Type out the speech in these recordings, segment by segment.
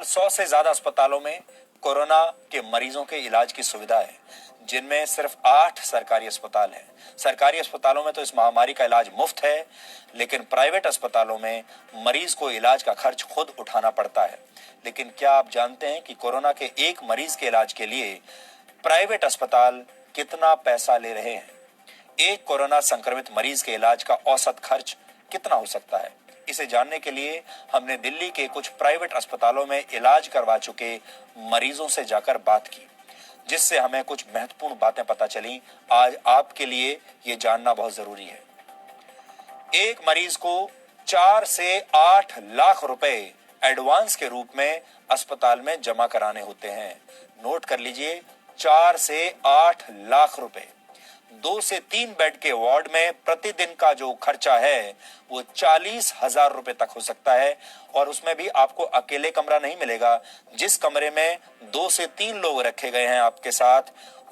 100 से ज्यादा अस्पतालों में कोरोना के मरीजों के इलाज की सुविधा है, जिनमें सिर्फ 8 सरकारी अस्पताल हैं। सरकारी अस्पतालों में तो इस महामारी का इलाज मुफ्त है, लेकिन प्राइवेट अस्पतालों में मरीज को इलाज का खर्च खुद उठाना पड़ता है। लेकिन क्या आप जानते हैं कि कोरोना के एक मरीज के इलाज के लिए प्राइवेट अस्पताल कितना पैसा ले रहे हैं? एक कोरोना संक्रमित मरीज के इलाज का औसत खर्च कितना हो सकता है? इसे जानने के लिए हमने दिल्ली के कुछ प्राइवेट अस्पतालों में इलाज करवा चुके मरीजों से जाकर बात की, जिससे हमें कुछ महत्वपूर्ण बातें पता चली। आज आपके लिए ये जानना बहुत जरूरी है। एक मरीज को 4 से 8 लाख रुपए एडवांस के रूप में अस्पताल में जमा कराने होते हैं। नोट कर लीजिए, 4 से 8 लाख रुपए। 2 से 3 बेड के वार्ड में प्रतिदिन का जो खर्चा है वो 40,000 रुपए तक हो सकता है, और उसमें भी आपको अकेले कमरा नहीं मिलेगा। जिस कमरे में 2 से 3 लोग रखे गए हैं आपके साथ,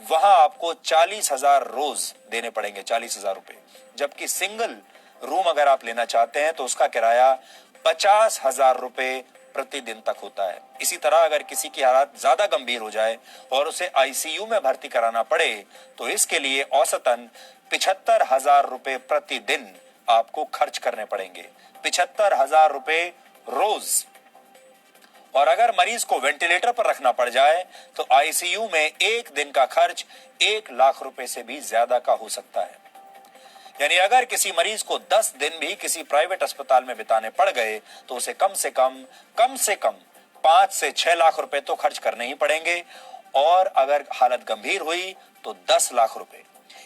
वहां आपको 40,000 रोज देने पड़ेंगे, 40,000 रुपए। जबकि सिंगल रूम अगर आप लेना चाहते हैं तो उसका किराया 50,000 रुपए प्रतिदिन तक होता है। इसी तरह अगर किसी की हालत ज्यादा गंभीर हो जाए और उसे आईसीयू में भर्ती कराना पड़े तो इसके लिए औसतन 75,000 रुपए प्रतिदिन आपको खर्च करने पड़ेंगे। 75,000 रुपए रोज। और अगर मरीज को वेंटिलेटर पर रखना पड़ जाए तो आईसीयू में एक दिन का खर्च 1 लाख रुपए से भी ज्यादा का हो सकता है। यानी अगर किसी मरीज को 10 दिन भी किसी प्राइवेट अस्पताल में बिताने पड़ गए तो उसे कम से कम 5 से 6 लाख रुपए तो खर्च करने ही पड़ेंगे, और अगर हालत गंभीर हुई तो 10 लाख रुपए।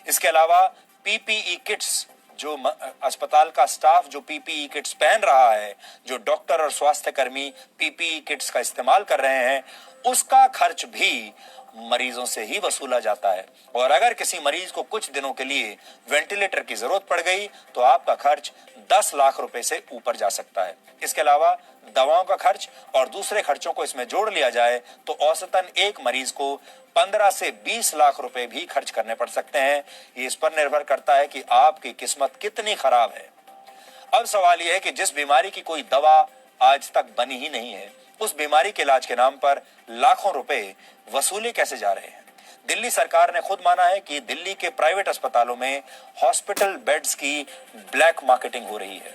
इसके अलावा पीपीई किट्स, जो अस्पताल का स्टाफ जो पीपीई किट्स पहन रहा है, जो डॉक्टर और स्वास्थ्य कर्मी पीपीई किट्स का इस्तेमाल कर रहे हैं, उसका खर्च भी मरीजों से ही वसूला जाता है। और अगर किसी मरीज को कुछ दिनों के लिए वेंटिलेटर की जरूरत पड़ गई तो आपका खर्च 10 लाख रुपए से ऊपर जा सकता है। इसके अलावा दवाओं का खर्च और दूसरे खर्चों को इसमें जोड़ लिया जाए तो औसतन एक मरीज को 15 से 20 लाख रुपए भी खर्च करने पड़ सकते हैं। ये इस पर निर्भर करता है कि आपकी किस्मत कितनी खराब है। अब सवाल यह है कि जिस बीमारी की कोई दवा आज तक बनी ही नहीं है, उस बीमारी के इलाज के नाम पर लाखों रुपए वसूले कैसे जा रहे हैं? दिल्ली सरकार ने खुद माना है कि दिल्ली के प्राइवेट अस्पतालों में हॉस्पिटल बेड्स की ब्लैक मार्केटिंग हो रही है।